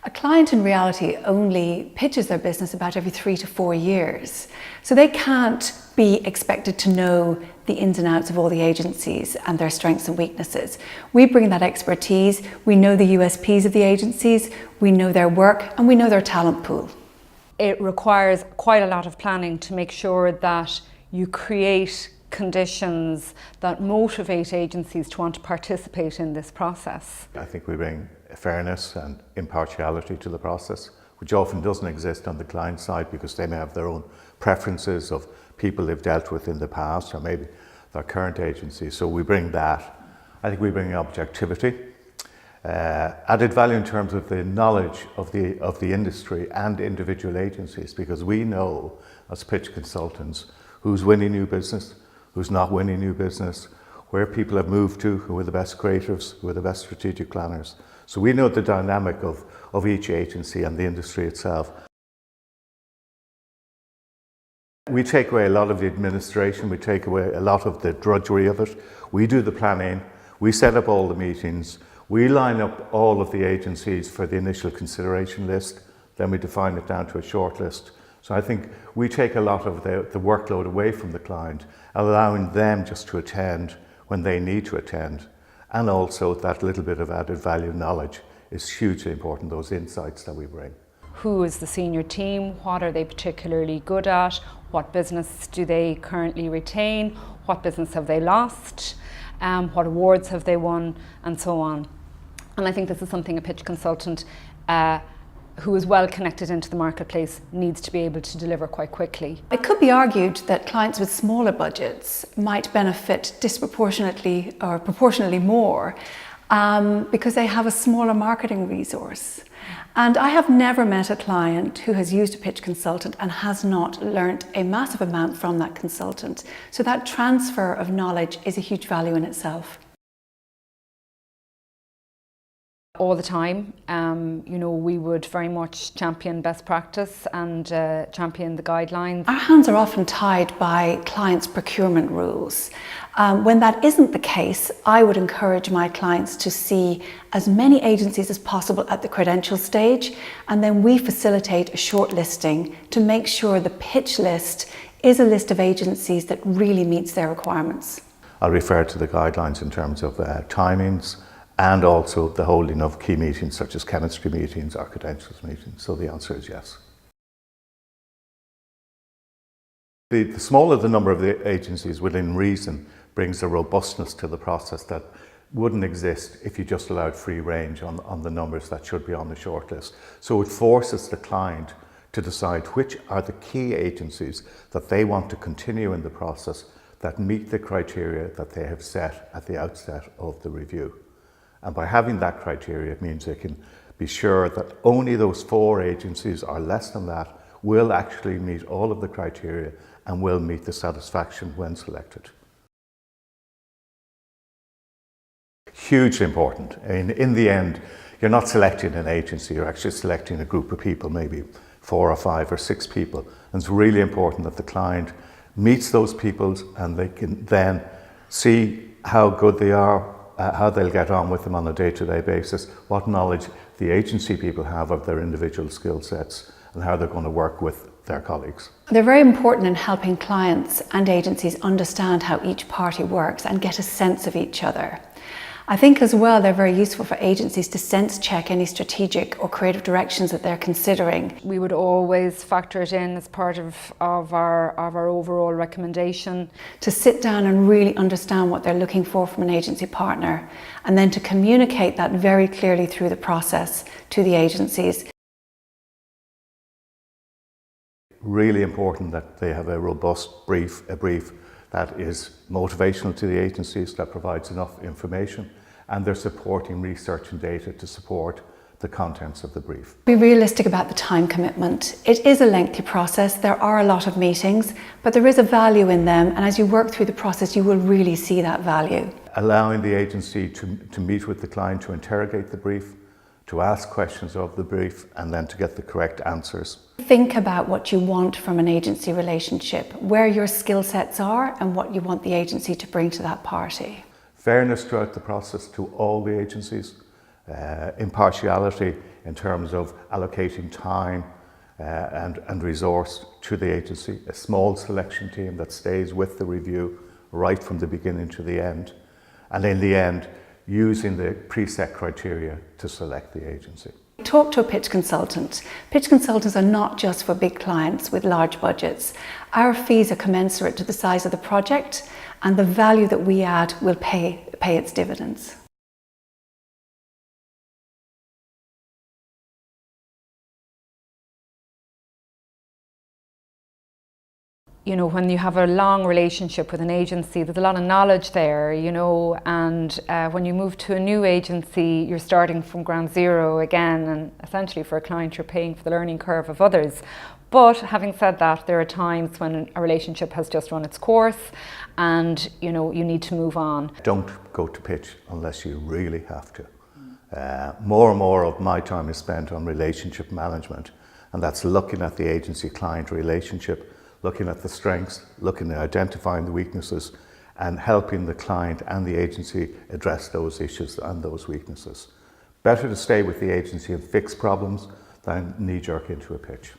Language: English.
A client in reality only pitches their business about every 3 to 4 years. So they can't be expected to know the ins and outs of all the agencies and their strengths and weaknesses. We bring that expertise, we know the USPs of the agencies, we know their work and we know their talent pool. It requires quite a lot of planning to make sure that you create conditions that motivate agencies to want to participate in this process. I think we bring fairness and impartiality to the process, which often doesn't exist on the client side because they may have their own preferences of people they've dealt with in the past or maybe their current agencies. So we bring that. I think we bring objectivity, added value in terms of the knowledge of the industry and individual agencies, because we know as pitch consultants who's winning new business, who's not winning new business, where people have moved to, who are the best creatives, who are the best strategic planners. So we know the dynamic of each agency and the industry itself. We take away a lot of the administration, we take away a lot of the drudgery of it. We do the planning, we set up all the meetings, we line up all of the agencies for the initial consideration list, then we define it down to a short list. So I think we take a lot of the workload away from the client, allowing them just to attend when they need to attend. And also that little bit of added value knowledge is hugely important, those insights that we bring. Who is the senior team? What are they particularly good at? What business do they currently retain? What business have they lost? What awards have they won? And so on. And I think this is something a pitch consultant who is well connected into the marketplace needs to be able to deliver quite quickly. It could be argued that clients with smaller budgets might benefit disproportionately or proportionally more because they have a smaller marketing resource. And I have never met a client who has used a pitch consultant and has not learnt a massive amount from that consultant. So that transfer of knowledge is a huge value in itself. All the time, we would very much champion best practice and champion the guidelines. Our hands are often tied by clients' procurement rules. When that isn't the case, I would encourage my clients to see as many agencies as possible at the credential stage, and then we facilitate a shortlisting to make sure the pitch list is a list of agencies that really meets their requirements. I'll refer to the guidelines in terms of timings, and also the holding of key meetings such as chemistry meetings or credentials meetings. So the answer is yes. The smaller the number of the agencies within reason brings a robustness to the process that wouldn't exist if you just allowed free range on the numbers that should be on the shortlist. So it forces the client to decide which are the key agencies that they want to continue in the process that meet the criteria that they have set at the outset of the review. And by having that criteria, it means they can be sure that only those 4 agencies or less than that will actually meet all of the criteria and will meet the satisfaction when selected. Hugely important. In the end, you're not selecting an agency, you're actually selecting a group of people, maybe 4 or 5 or 6 people. And it's really important that the client meets those people and they can then see how good they are, how they'll get on with them on a day-to-day basis, what knowledge the agency people have of their individual skill sets and how they're going to work with their colleagues. They're very important in helping clients and agencies understand how each party works and get a sense of each other. I think as well they're very useful for agencies to sense check any strategic or creative directions that they're considering. We would always factor it in as part of our overall recommendation. To sit down and really understand what they're looking for from an agency partner, and then to communicate that very clearly through the process to the agencies. Really important that they have a robust brief, a brief that is motivational to the agencies, that provides enough information, and they're supporting research and data to support the contents of the brief. Be realistic about the time commitment. It is a lengthy process, there are a lot of meetings, but there is a value in them, and as you work through the process you will really see that value. Allowing the agency to meet with the client, to interrogate the brief, to ask questions of the brief, and then to get the correct answers. Think about what you want from an agency relationship, where your skill sets are and what you want the agency to bring to that party. Fairness throughout the process to all the agencies, impartiality in terms of allocating time and resource to the agency, a small selection team that stays with the review right from the beginning to the end, and in the end, using the preset criteria to select the agency. Talk to a pitch consultant. Pitch consultants are not just for big clients with large budgets. Our fees are commensurate to the size of the project, and the value that we add will pay its dividends. You know, when you have a long relationship with an agency, there's a lot of knowledge there, you know, and when you move to a new agency, you're starting from ground zero again, and essentially for a client, you're paying for the learning curve of others. But having said that, there are times when a relationship has just run its course and, you know, you need to move on. Don't go to pitch unless you really have to. More and more of my time is spent on relationship management, and that's looking at the agency-client relationship, looking at the strengths, looking at identifying the weaknesses, and helping the client and the agency address those issues and those weaknesses. Better to stay with the agency and fix problems than knee-jerk into a pitch.